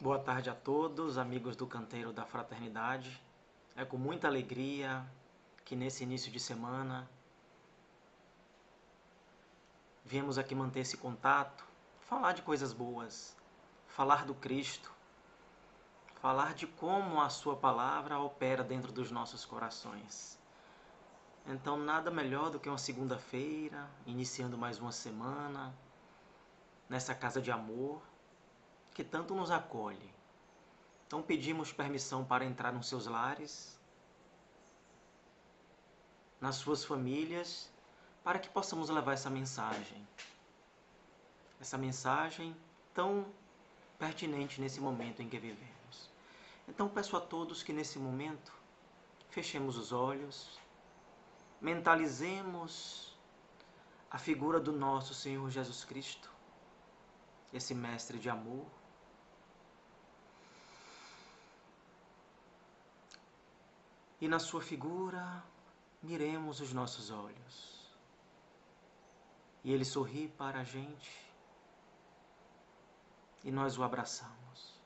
Boa tarde a todos, amigos do Canteiro da Fraternidade. É com muita alegria que nesse início de semana viemos aqui manter esse contato, falar de coisas boas, falar do Cristo, falar de como a sua palavra opera dentro dos nossos corações. Então nada melhor do que uma segunda-feira, iniciando mais uma semana, nessa casa de amor, que tanto nos acolhe. Então pedimos permissão para entrar nos seus lares, nas suas famílias, para que possamos levar essa mensagem tão pertinente nesse momento em que vivemos. Então peço a todos que nesse momento fechemos os olhos, mentalizemos a figura do nosso Senhor Jesus Cristo, esse mestre de amor, e na sua figura miremos os nossos olhos. E ele sorri para a gente, e nós o abraçamos.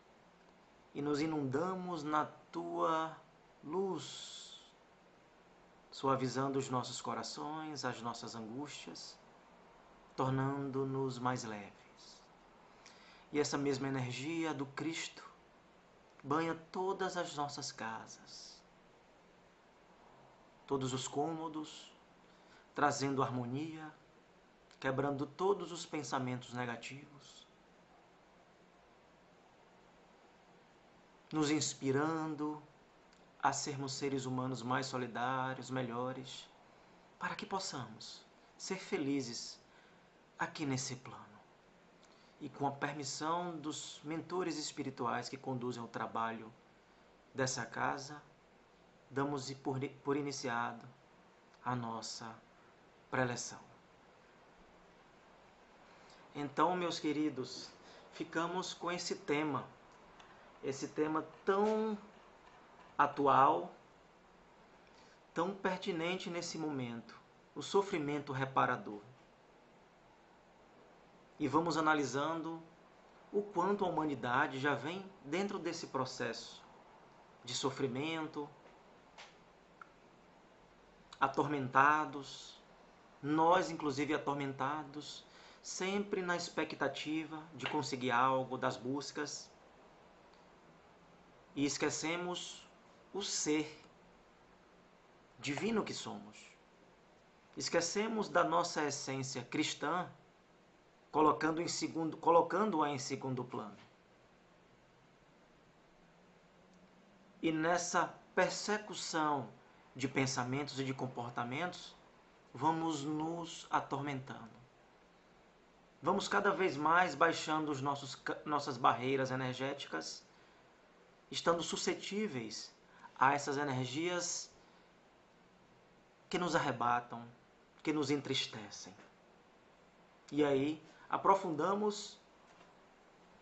E nos inundamos na tua luz, suavizando os nossos corações, as nossas angústias, tornando-nos mais leves. E essa mesma energia do Cristo banha todas as nossas casas, todos os cômodos, trazendo harmonia, quebrando todos os pensamentos negativos, nos inspirando a sermos seres humanos mais solidários, melhores, para que possamos ser felizes aqui nesse plano. E com a permissão dos mentores espirituais que conduzem o trabalho dessa casa, damos por iniciado a nossa preleção. Então, meus queridos, ficamos com esse tema tão atual, tão pertinente nesse momento, o sofrimento reparador. E vamos analisando o quanto a humanidade já vem dentro desse processo de sofrimento, atormentados, nós inclusive atormentados, sempre na expectativa de conseguir algo, das buscas, e esquecemos o ser divino que somos. Esquecemos da nossa essência cristã, colocando-a em segundo plano. E nessa persecução de pensamentos e de comportamentos, vamos nos atormentando. Vamos cada vez mais baixando nossas barreiras energéticas, estando suscetíveis a essas energias que nos arrebatam, que nos entristecem. E aí aprofundamos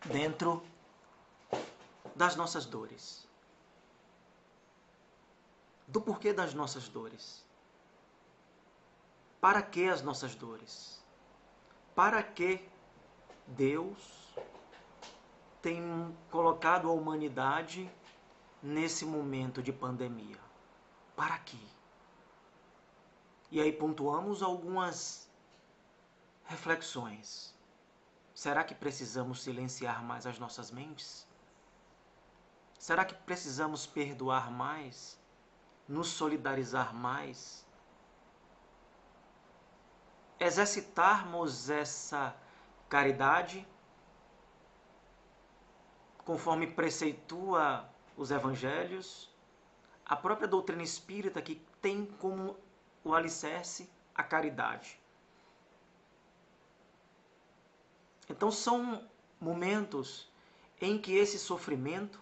dentro das nossas dores. Do porquê das nossas dores. Para que as nossas dores? Para que Deus tem colocado a humanidade nesse momento de pandemia? Para quê? E aí pontuamos algumas reflexões. Será que precisamos silenciar mais as nossas mentes? Será que precisamos perdoar mais? Nos solidarizar mais? Exercitarmos essa caridade conforme preceitua os evangelhos, a própria doutrina espírita, que tem como o alicerce a caridade. Então são momentos em que esse sofrimento,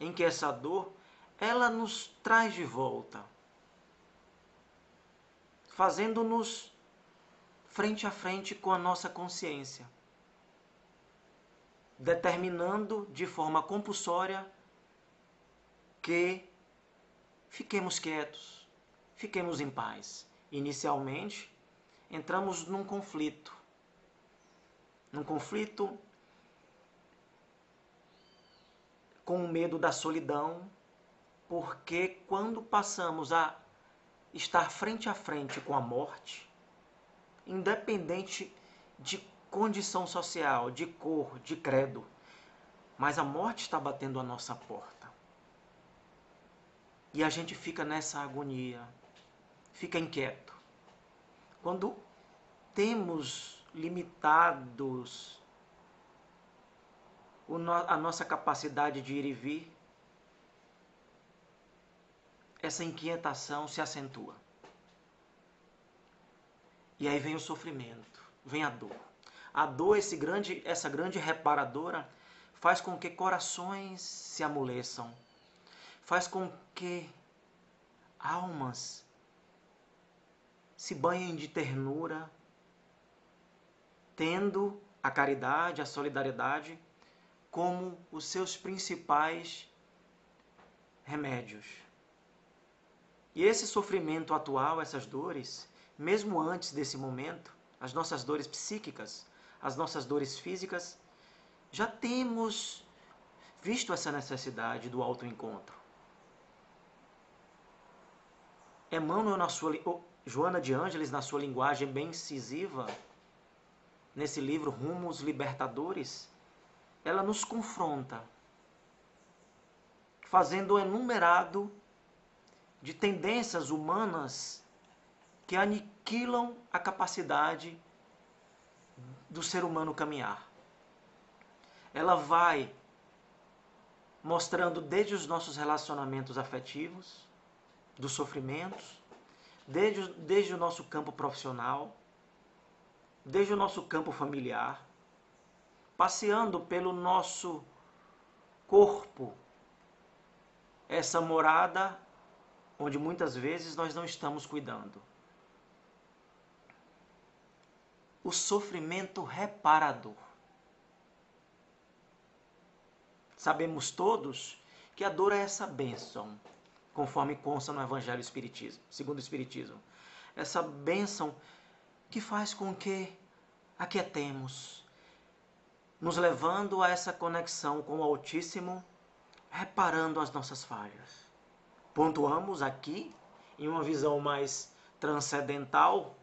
em que essa dor, ela nos traz de volta, fazendo-nos frente a frente com a nossa consciência, determinando de forma compulsória que fiquemos quietos, fiquemos em paz. Inicialmente, entramos num conflito com o medo da solidão, porque quando passamos a estar frente a frente com a morte, independente de condição social, de cor, de credo, mas a morte está batendo a nossa porta. E a gente fica nessa agonia, fica inquieto. Quando temos limitados a nossa capacidade de ir e vir, essa inquietação se acentua. E aí vem o sofrimento, vem a dor. A dor, essa grande reparadora, faz com que corações se amoleçam, faz com que almas se banhem de ternura, tendo a caridade, a solidariedade como os seus principais remédios. E esse sofrimento atual, essas dores, mesmo antes desse momento, as nossas dores psíquicas, as nossas dores físicas, já temos visto essa necessidade do autoencontro. Emmanuel, Joana de Ângeles, na sua linguagem bem incisiva, nesse livro Rumos Libertadores, ela nos confronta, fazendo um enumerado de tendências humanas que aniquilam a capacidade do ser humano caminhar. Ela vai mostrando desde os nossos relacionamentos afetivos, dos sofrimentos, desde o nosso campo profissional, desde o nosso campo familiar, passeando pelo nosso corpo, essa morada onde muitas vezes nós não estamos cuidando. O sofrimento reparador. Sabemos todos que a dor é essa bênção, conforme consta no Evangelho Espiritismo, segundo o Espiritismo. Essa bênção que faz com que aquietemos, nos levando a essa conexão com o Altíssimo, reparando as nossas falhas. Pontuamos aqui, em uma visão mais transcendental,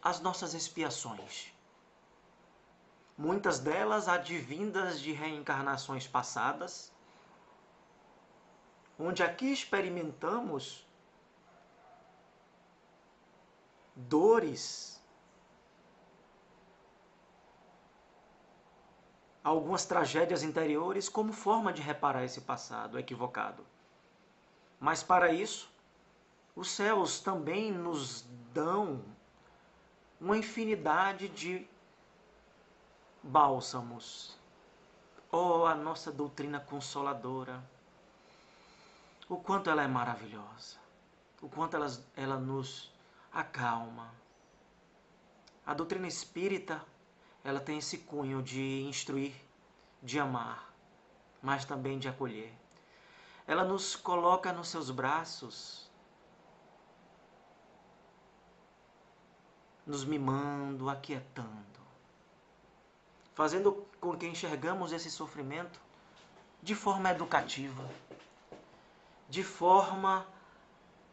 as nossas expiações. Muitas delas advindas de reencarnações passadas, onde aqui experimentamos dores, algumas tragédias interiores como forma de reparar esse passado equivocado. Mas para isso, os céus também nos dão uma infinidade de bálsamos. Oh, a nossa doutrina consoladora! O quanto ela é maravilhosa! O quanto ela nos acalma! A doutrina espírita, ela tem esse cunho de instruir, de amar, mas também de acolher. Ela nos coloca nos seus braços, nos mimando, aquietando, fazendo com que enxergamos esse sofrimento de forma educativa, de forma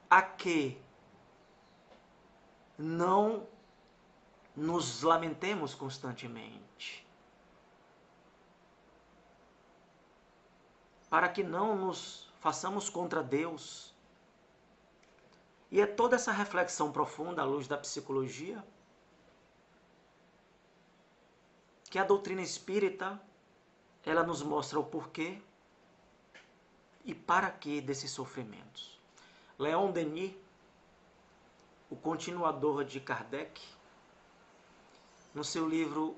a que não nos lamentemos constantemente, para que não nos façamos contra Deus. E é toda essa reflexão profunda à luz da psicologia que a doutrina espírita ela nos mostra o porquê e para que desses sofrimentos. Leon Denis, o continuador de Kardec, no seu livro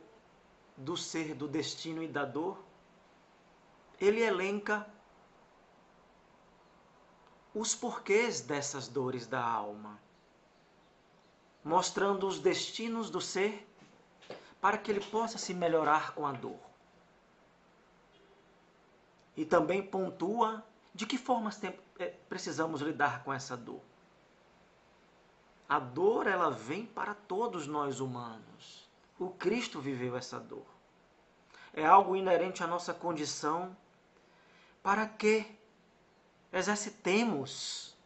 Do Ser, do Destino e da Dor, ele elenca os porquês dessas dores da alma, mostrando os destinos do ser para que ele possa se melhorar com a dor. E também pontua de que formas precisamos lidar com essa dor. A dor, ela vem para todos nós humanos. O Cristo viveu essa dor. É algo inerente à nossa condição para que exercitemos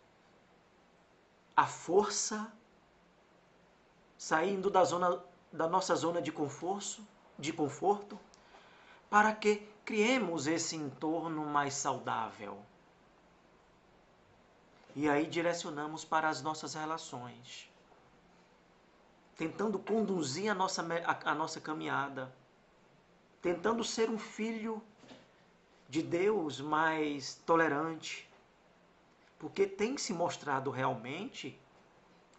a força, saindo da nossa zona de conforto, para que criemos esse entorno mais saudável. E aí direcionamos para as nossas relações, tentando conduzir a nossa caminhada, tentando ser um filho de Deus mais tolerante, porque tem se mostrado realmente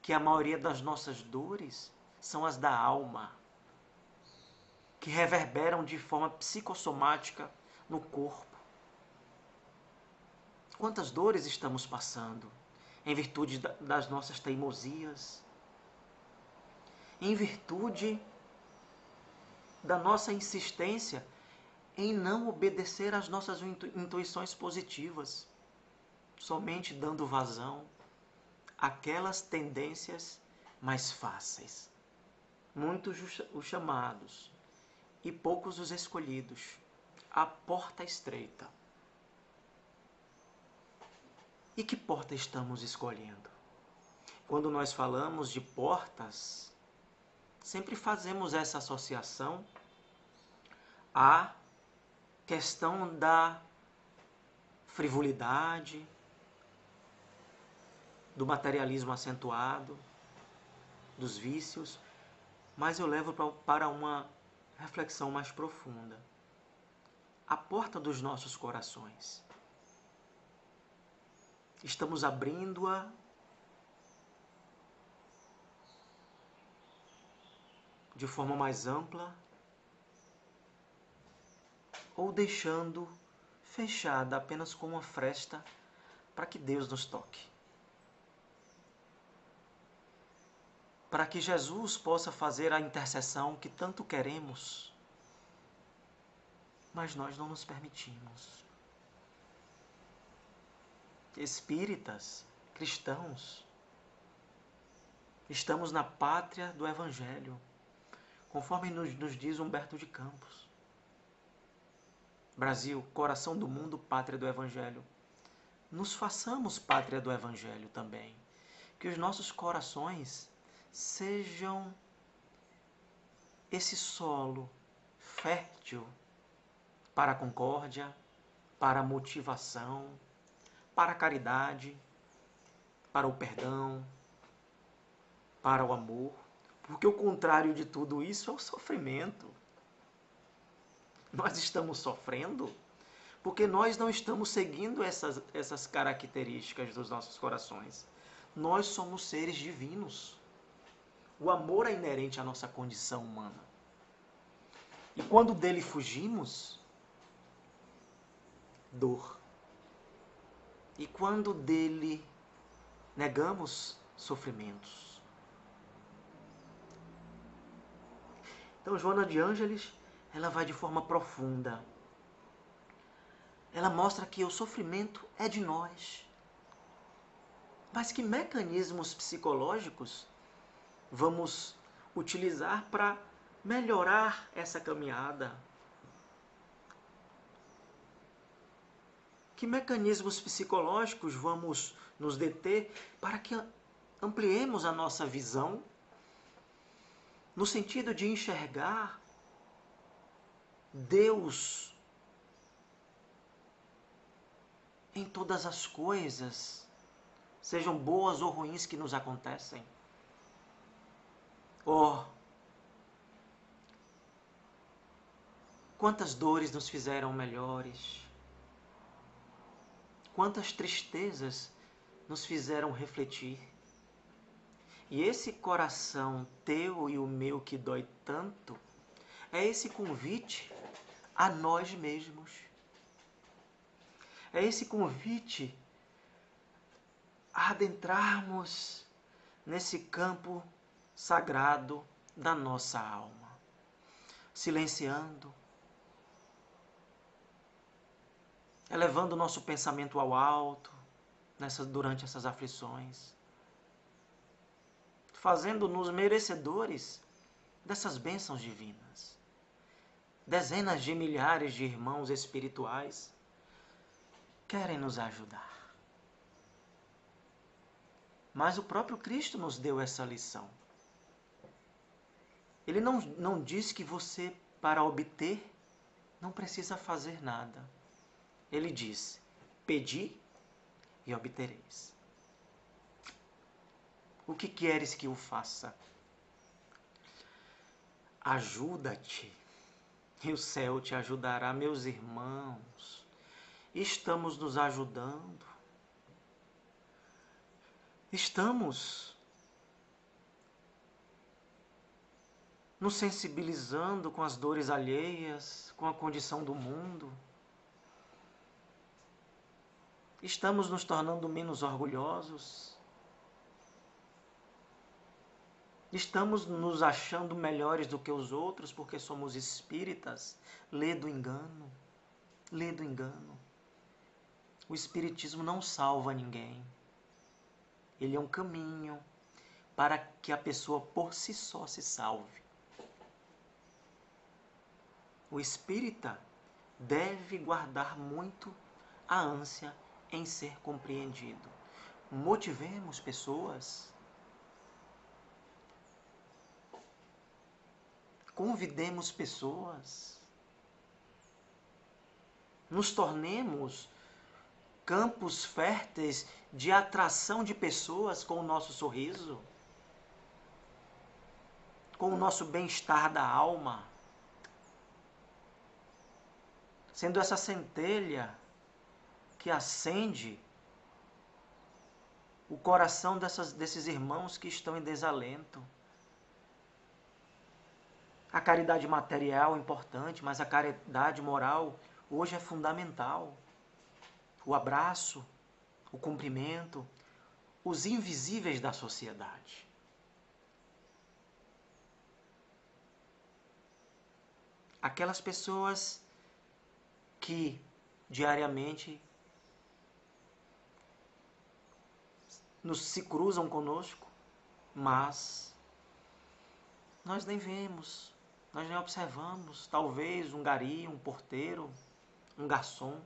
que a maioria das nossas dores são as da alma, que reverberam de forma psicossomática no corpo. Quantas dores estamos passando em virtude das nossas teimosias, em virtude da nossa insistência em não obedecer às nossas intuições positivas, somente dando vazão àquelas tendências mais fáceis. Muitos os chamados e poucos os escolhidos. A porta estreita. E que porta estamos escolhendo? Quando nós falamos de portas, sempre fazemos essa associação à questão da frivolidade, do materialismo acentuado, dos vícios, mas eu levo para uma reflexão mais profunda. A porta dos nossos corações. Estamos abrindo-a de forma mais ampla ou deixando fechada apenas com uma fresta para que Deus nos toque. Para que Jesus possa fazer a intercessão que tanto queremos, mas nós não nos permitimos. Espíritas, cristãos, estamos na pátria do Evangelho, conforme nos diz Humberto de Campos. Brasil, coração do mundo, pátria do Evangelho. Nos façamos pátria do Evangelho também. Que os nossos corações sejam esse solo fértil para a concórdia, para a motivação, para a caridade, para o perdão, para o amor. Porque o contrário de tudo isso é o sofrimento. Nós estamos sofrendo porque nós não estamos seguindo essas características dos nossos corações. Nós somos seres divinos. O amor é inerente à nossa condição humana. E quando dele fugimos, dor. E quando dele negamos, sofrimentos. Então, Joana de Ângeles, ela vai de forma profunda. Ela mostra que o sofrimento é de nós. Mas que mecanismos psicológicos vamos utilizar para melhorar essa caminhada? Que mecanismos psicológicos vamos nos deter para que ampliemos a nossa visão no sentido de enxergar Deus em todas as coisas, sejam boas ou ruins que nos acontecem? Oh, quantas dores nos fizeram melhores, quantas tristezas nos fizeram refletir. E esse coração teu e o meu que dói tanto, é esse convite a nós mesmos. É esse convite a adentrarmos nesse campo sagrado da nossa alma, silenciando, elevando o nosso pensamento ao alto durante essas aflições, fazendo-nos merecedores dessas bênçãos divinas. Dezenas de milhares de irmãos espirituais querem nos ajudar. Mas o próprio Cristo nos deu essa lição. Ele não diz que você, para obter, não precisa fazer nada. Ele diz: pedi e obtereis. O que queres que eu faça? Ajuda-te, e o céu te ajudará, meus irmãos. Estamos nos ajudando. Estamos nos sensibilizando com as dores alheias, com a condição do mundo. Estamos nos tornando menos orgulhosos. Estamos nos achando melhores do que os outros porque somos espíritas. Lê do engano. Lê do engano. O espiritismo não salva ninguém. Ele é um caminho para que a pessoa por si só se salve. O espírita deve guardar muito a ânsia em ser compreendido. Motivemos pessoas. Convidemos pessoas. Nos tornemos campos férteis de atração de pessoas com o nosso sorriso, com o nosso bem-estar da alma, sendo essa centelha que acende o coração desses irmãos que estão em desalento. A caridade material é importante, mas a caridade moral hoje é fundamental. O abraço, o cumprimento, os invisíveis da sociedade. Aquelas pessoas que diariamente se cruzam conosco, mas nós nem vemos, nós nem observamos. Talvez um gari, um porteiro, um garçom.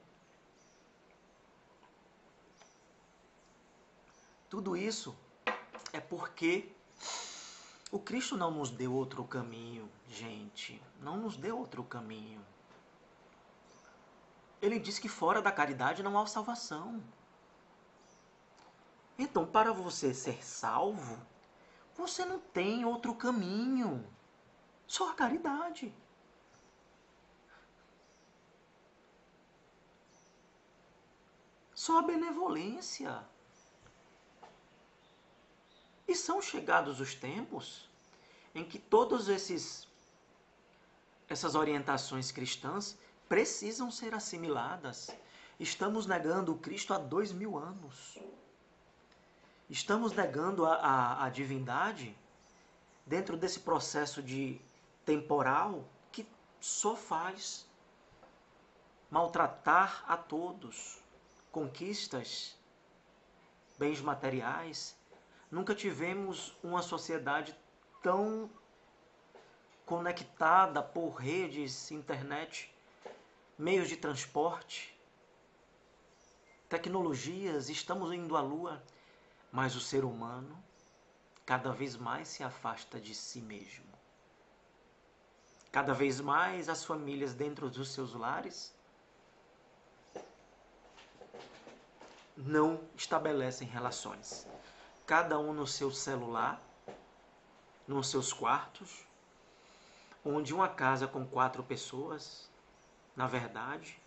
Tudo isso é porque o Cristo não nos deu outro caminho, gente. Não nos deu outro caminho. Ele diz que fora da caridade não há salvação. Então, para você ser salvo, você não tem outro caminho. Só a caridade. Só a benevolência. E são chegados os tempos em que todas essas orientações cristãs precisam ser assimiladas. Estamos negando o Cristo há 2000 anos. Estamos negando a divindade dentro desse processo de temporal que só faz maltratar a todos. Conquistas, bens materiais. Nunca tivemos uma sociedade tão conectada por redes, internet, meios de transporte, tecnologias. Estamos indo à Lua, mas o ser humano cada vez mais se afasta de si mesmo. Cada vez mais as famílias dentro dos seus lares não estabelecem relações. Cada um no seu celular, nos seus quartos, onde uma casa com 4 pessoas, na verdade,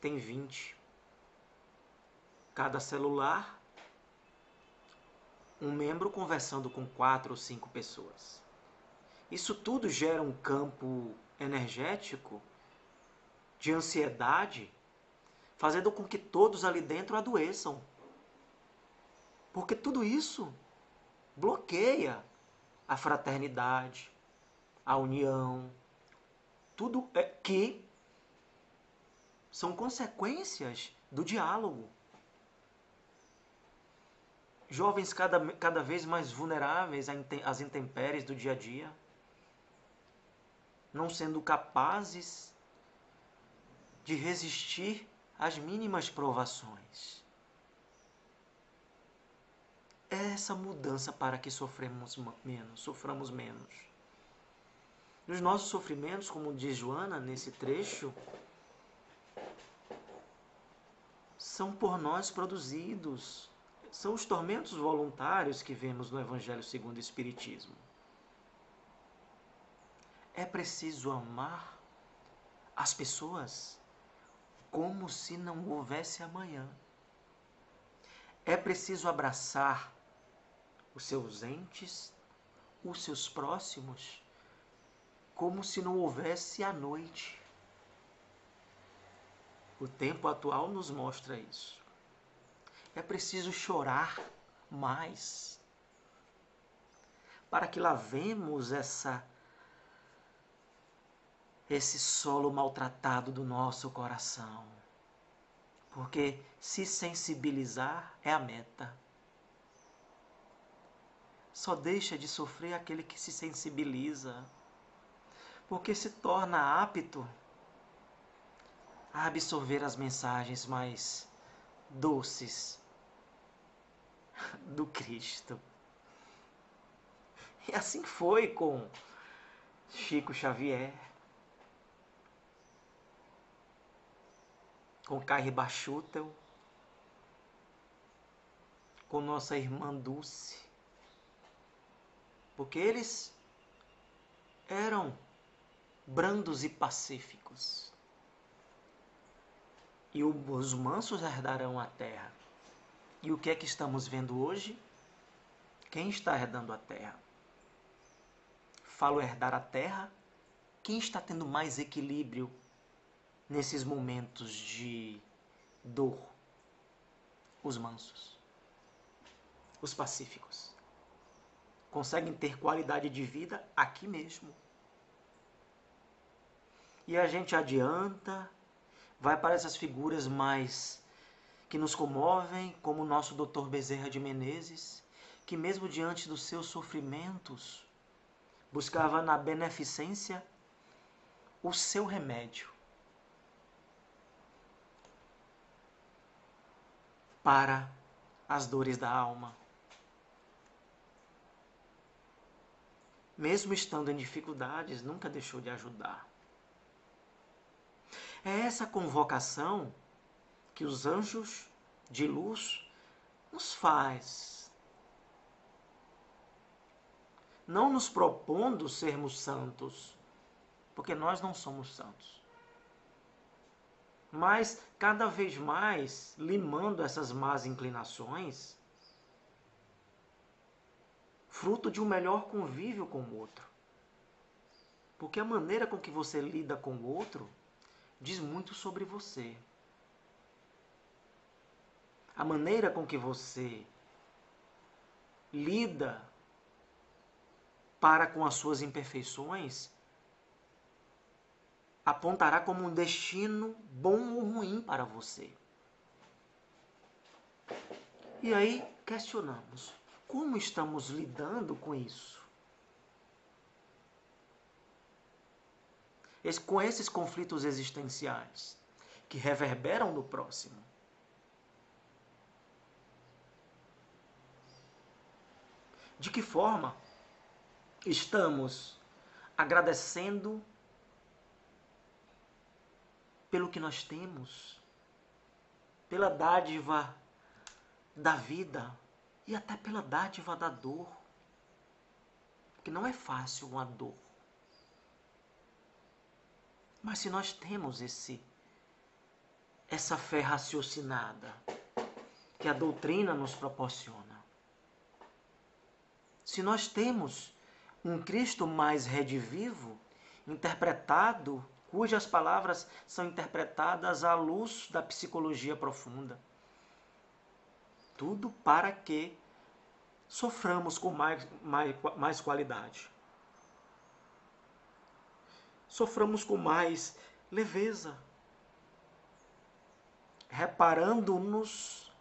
tem 20. Cada celular, um membro conversando com 4 ou 5 pessoas. Isso tudo gera um campo energético de ansiedade, fazendo com que todos ali dentro adoeçam. Porque tudo isso bloqueia a fraternidade, a união, tudo que são consequências do diálogo. Jovens cada vez mais vulneráveis às intempéries do dia a dia, não sendo capazes de resistir as mínimas provações. É essa mudança para que soframos menos. Os nossos sofrimentos, como diz Joana nesse trecho, são por nós produzidos. São os tormentos voluntários que vemos no Evangelho segundo o Espiritismo. É preciso amar as pessoas como se não houvesse amanhã. É preciso abraçar os seus entes, os seus próximos, como se não houvesse a noite. O tempo atual nos mostra isso. É preciso chorar mais para que lavemos esse solo maltratado do nosso coração. Porque se sensibilizar é a meta. Só deixa de sofrer aquele que se sensibiliza, porque se torna apto a absorver as mensagens mais doces do Cristo. E assim foi com Chico Xavier, com Carrie Bachutel, com nossa irmã Dulce, porque eles eram brandos e pacíficos. E os mansos herdarão a terra. E o que é que estamos vendo hoje? Quem está herdando a terra? Falo herdar a terra, quem está tendo mais equilíbrio nesses momentos de dor? Os mansos, os pacíficos. Conseguem ter qualidade de vida aqui mesmo. E a gente adianta, vai para essas figuras mais que nos comovem, como o nosso Dr. Bezerra de Menezes, que mesmo diante dos seus sofrimentos, buscava na beneficência o seu remédio para as dores da alma. Mesmo estando em dificuldades, nunca deixou de ajudar. É essa convocação que os anjos de luz nos faz. Não nos propondo sermos santos, porque nós não somos santos. Mas, cada vez mais, limando essas más inclinações, fruto de um melhor convívio com o outro. Porque a maneira com que você lida com o outro diz muito sobre você. A maneira com que você lida para com as suas imperfeições apontará como um destino bom ou ruim para você. E aí questionamos, como estamos lidando com isso? Com esses conflitos existenciais que reverberam no próximo. De que forma estamos agradecendo pelo que nós temos, pela dádiva da vida e até pela dádiva da dor? Porque não é fácil uma dor. Mas se nós temos essa fé raciocinada que a doutrina nos proporciona, se nós temos um Cristo mais redivivo, interpretado, cujas palavras são interpretadas à luz da psicologia profunda, tudo para que soframos com mais qualidade. Soframos com mais leveza, reparando-nos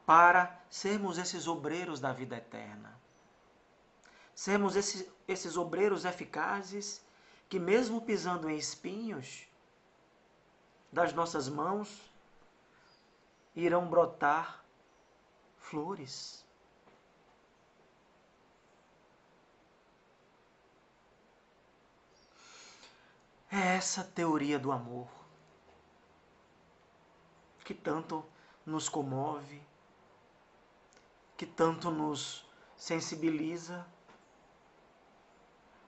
para sermos esses obreiros da vida eterna. Sermos esses obreiros eficazes que, mesmo pisando em espinhos, das nossas mãos irão brotar flores. É essa teoria do amor que tanto nos comove, que tanto nos sensibiliza,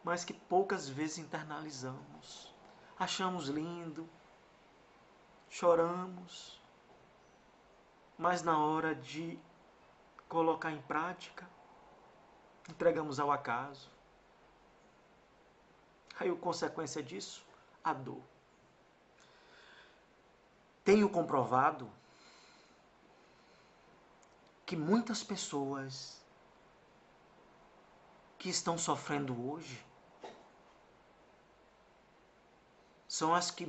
mas que poucas vezes internalizamos. Achamos lindo, choramos, mas na hora de colocar em prática, entregamos ao acaso. Aí a consequência disso, a dor. Tenho comprovado que muitas pessoas que estão sofrendo hoje são as que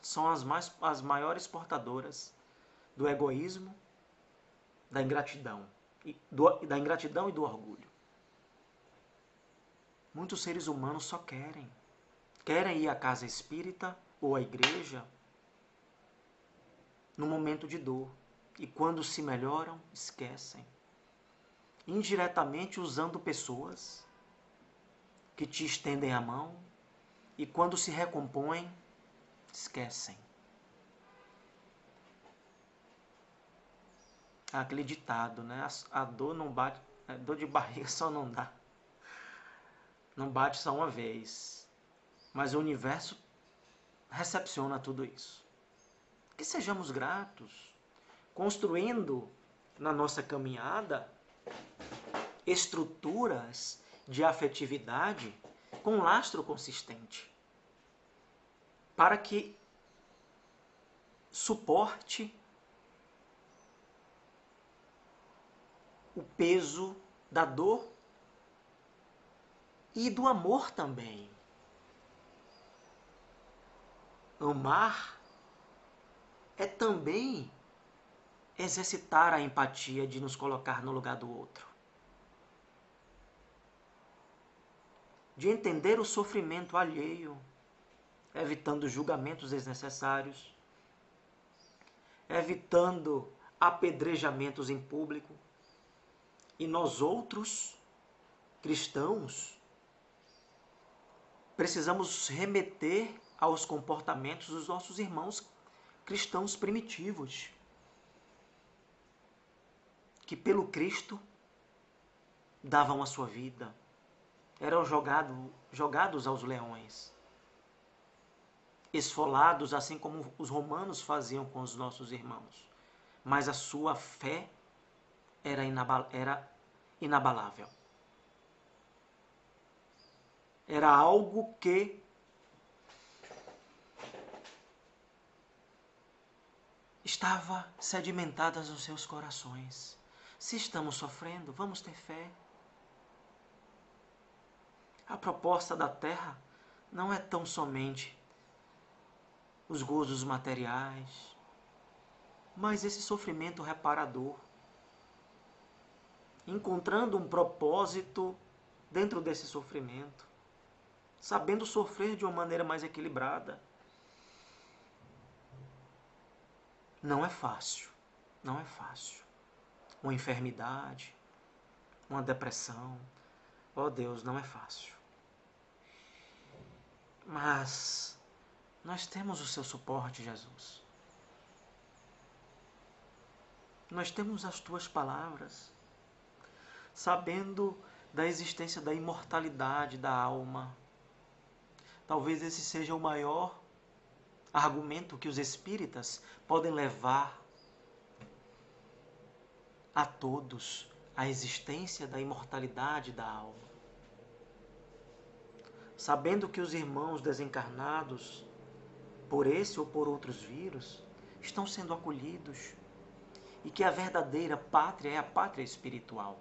são as maiores portadoras do egoísmo, da ingratidão e do orgulho. Muitos seres humanos só querem ir à casa espírita ou à igreja no momento de dor. E quando se melhoram, esquecem. Indiretamente usando pessoas que te estendem a mão e quando se recompõem, esquecem. Aquele ditado, né? A dor não bate, a dor de barriga só não dá. Não bate só uma vez. Mas o universo recepciona tudo isso. Que sejamos gratos, construindo na nossa caminhada estruturas de afetividade com lastro consistente, para que suporte o peso da dor e do amor também. Amar é também exercitar a empatia de nos colocar no lugar do outro. De entender o sofrimento alheio, evitando julgamentos desnecessários, evitando apedrejamentos em público. E nós outros, cristãos, precisamos remeter aos comportamentos dos nossos irmãos cristãos primitivos, que pelo Cristo davam a sua vida, eram jogados aos leões, esfolados assim como os romanos faziam com os nossos irmãos. Mas a sua fé era inabalável. Era algo que estava sedimentada nos seus corações. Se estamos sofrendo, vamos ter fé. A proposta da terra não é tão somente os gozos materiais, mas esse sofrimento reparador, encontrando um propósito dentro desse sofrimento, sabendo sofrer de uma maneira mais equilibrada. Não é fácil, não é fácil. Uma enfermidade, uma depressão, oh Deus, não é fácil. Mas nós temos o seu suporte, Jesus. Nós temos as tuas palavras, sabendo da existência da imortalidade da alma. Talvez esse seja o maior argumento que os espíritas podem levar a todos, a existência da imortalidade da alma. Sabendo que os irmãos desencarnados, por esse ou por outros vírus, estão sendo acolhidos e que a verdadeira pátria é a pátria espiritual.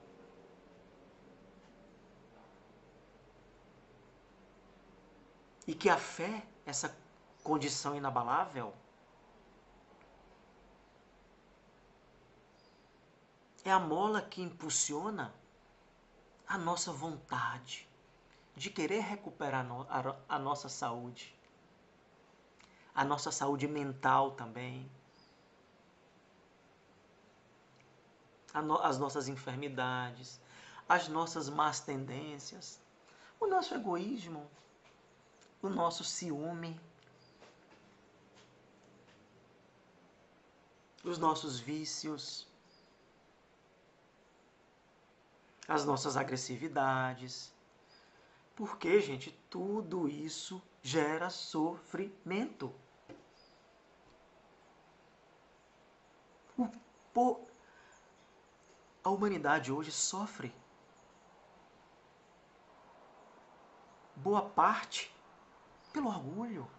E que a fé, essa condição inabalável, é a mola que impulsiona a nossa vontade de querer recuperar a nossa saúde. a nossa saúde mental também, as nossas enfermidades, as nossas más tendências, o nosso egoísmo, o nosso ciúme, os nossos vícios, as nossas agressividades. Porque, gente, tudo isso gera sofrimento. A humanidade hoje sofre. Boa parte pelo orgulho,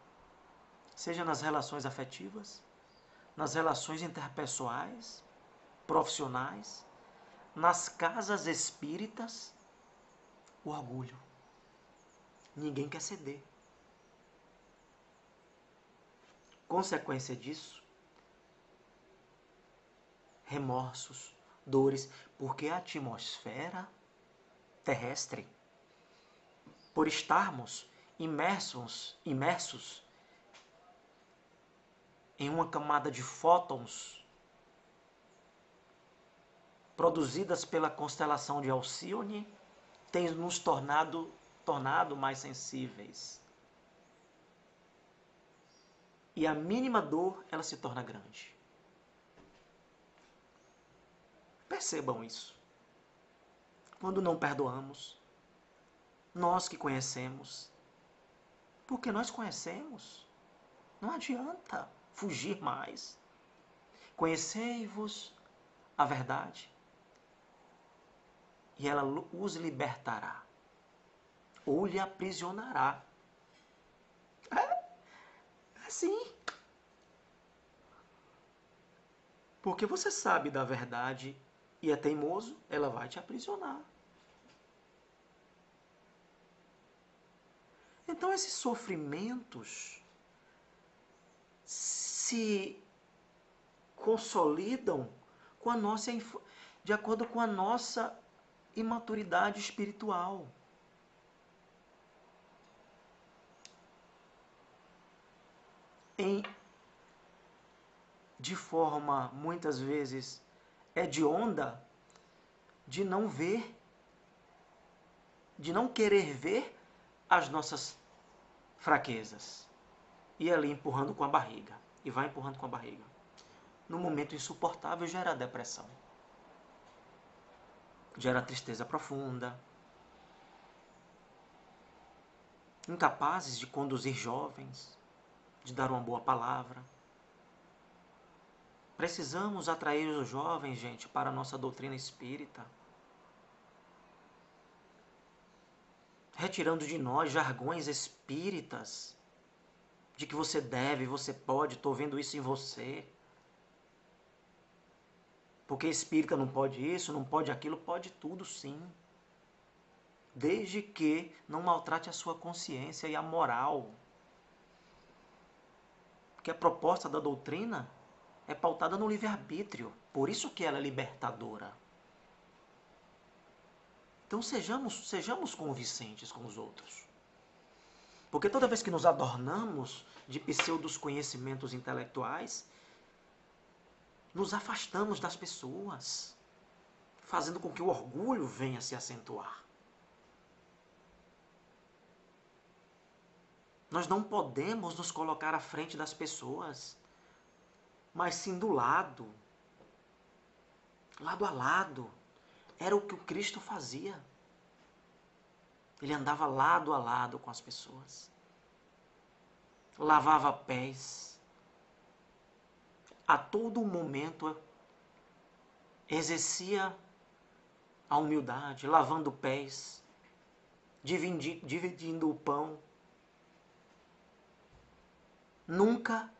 seja nas relações afetivas, nas relações interpessoais, profissionais, nas casas espíritas, o orgulho. Ninguém quer ceder. Consequência disso, remorsos, dores, porque a atmosfera terrestre, por estarmos imersos em uma camada de fótons produzidas pela constelação de Alcíone, tem nos tornado mais sensíveis. E a mínima dor, ela se torna grande. Percebam isso. Quando não perdoamos, nós que conhecemos, porque nós conhecemos, não adianta fugir mais. Conhecei-vos a verdade, e ela os libertará, ou lhe aprisionará. É assim. Porque você sabe da verdade e é teimoso, ela vai te aprisionar. Então esses sofrimentos se consolidam com de acordo com a nossa imaturidade espiritual. De forma, muitas vezes, hedionda, de não ver, de não querer ver as nossas fraquezas. E ali empurrando com a barriga. E vai empurrando com a barriga. No momento insuportável gera depressão. Gera tristeza profunda. Incapazes de conduzir jovens, de dar uma boa palavra. Precisamos atrair os jovens, gente, para a nossa doutrina espírita. Retirando de nós jargões espíritas, de que você deve, você pode, estou vendo isso em você. Porque espírita não pode isso, não pode aquilo, pode tudo sim. Desde que não maltrate a sua consciência e a moral. Porque a proposta da doutrina é pautada no livre-arbítrio. Por isso que ela é libertadora. Então sejamos convincentes com os outros. Porque toda vez que nos adornamos de pseudos conhecimentos intelectuais, nos afastamos das pessoas, fazendo com que o orgulho venha se acentuar. Nós não podemos nos colocar à frente das pessoas, mas sim do lado a lado. Era o que o Cristo fazia. Ele andava lado a lado com as pessoas. Lavava pés. A todo momento exercia a humildade, lavando pés, dividindo o pão. Nunca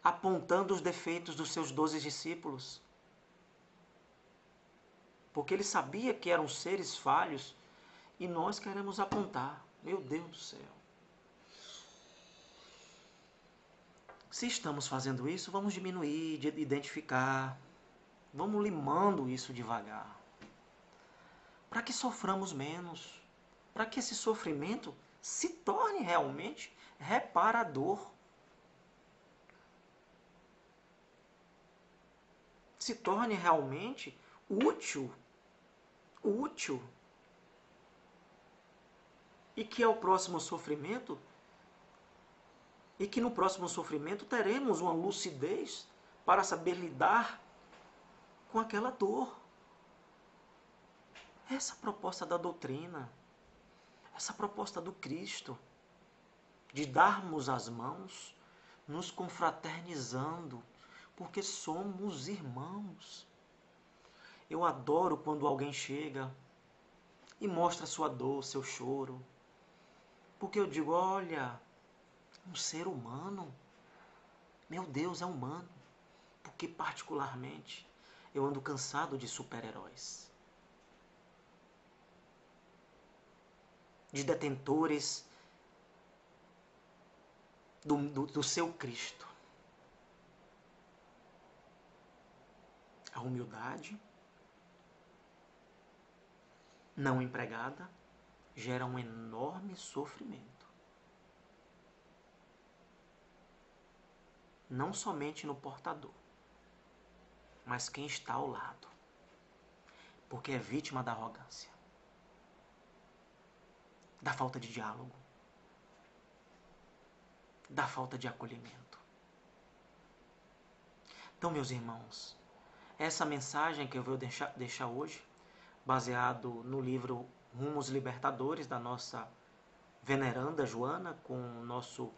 apontando os defeitos dos seus 12 discípulos. Porque ele sabia que eram seres falhos e nós queremos apontar. Meu Deus do céu. Se estamos fazendo isso, vamos diminuir, identificar. Vamos limando isso devagar. Para que soframos menos. Para que esse sofrimento se torne realmente reparador. se torne realmente útil. E que ao próximo sofrimento, e que no próximo sofrimento teremos uma lucidez para saber lidar com aquela dor. Essa proposta da doutrina, essa proposta do Cristo, de darmos as mãos, nos confraternizando, porque somos irmãos. Eu adoro quando alguém chega e mostra sua dor, seu choro, porque eu digo, olha, um ser humano, meu Deus, é humano, porque particularmente eu ando cansado de super-heróis, de detentores do seu Cristo. A humildade não empregada gera um enorme sofrimento. Não somente no portador, mas quem está ao lado, porque é vítima da arrogância, da falta de diálogo, da falta de acolhimento. Então, meus irmãos, essa mensagem que eu vou deixar hoje, baseado no livro Rumos Libertadores, da nossa veneranda Joana, com o nosso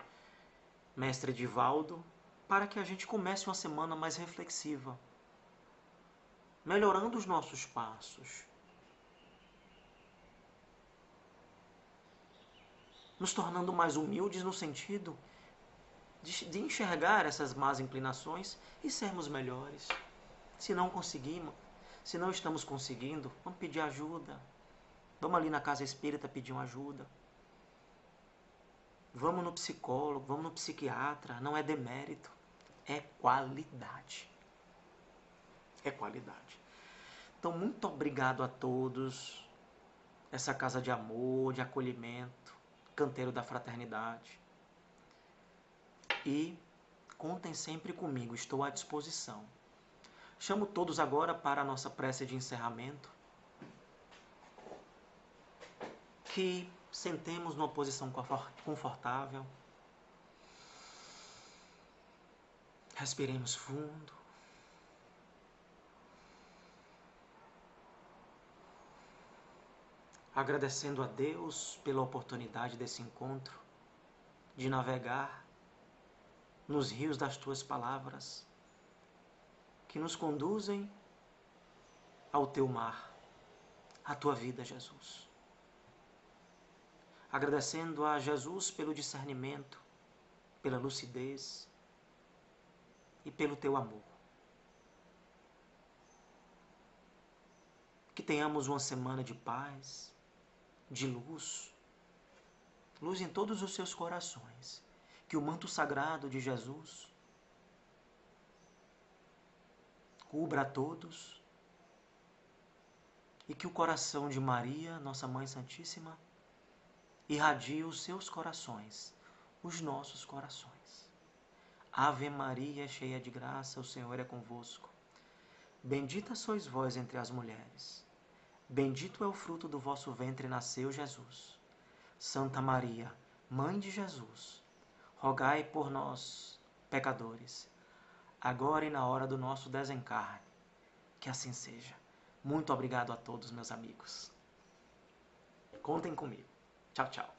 mestre Edivaldo, para que a gente comece uma semana mais reflexiva, melhorando os nossos passos, nos tornando mais humildes no sentido de enxergar essas más inclinações e sermos melhores. Se não conseguimos, se não estamos conseguindo, vamos pedir ajuda. Vamos ali na casa espírita pedir uma ajuda. Vamos no psicólogo, vamos no psiquiatra. Não é demérito, é qualidade. É qualidade. Então, muito obrigado a todos. Essa casa de amor, de acolhimento, canteiro da fraternidade. E contem sempre comigo, estou à disposição. Chamo todos agora para a nossa prece de encerramento. Que sentemos numa posição confortável. Respiremos fundo. Agradecendo a Deus pela oportunidade desse encontro, de navegar nos rios das tuas palavras, que nos conduzem ao teu mar, à tua vida, Jesus. Agradecendo a Jesus pelo discernimento, pela lucidez e pelo teu amor. Que tenhamos uma semana de paz, de luz, luz em todos os seus corações. Que o manto sagrado de Jesus cubra a todos e que o coração de Maria, nossa Mãe Santíssima, irradie os seus corações, os nossos corações. Ave Maria, cheia de graça, o Senhor é convosco. Bendita sois vós entre as mulheres. Bendito é o fruto do vosso ventre, nasceu Jesus. Santa Maria, Mãe de Jesus, rogai por nós, pecadores, agora e na hora do nosso desencarne. Que assim seja. Muito obrigado a todos, meus amigos. Contem comigo. Tchau, tchau.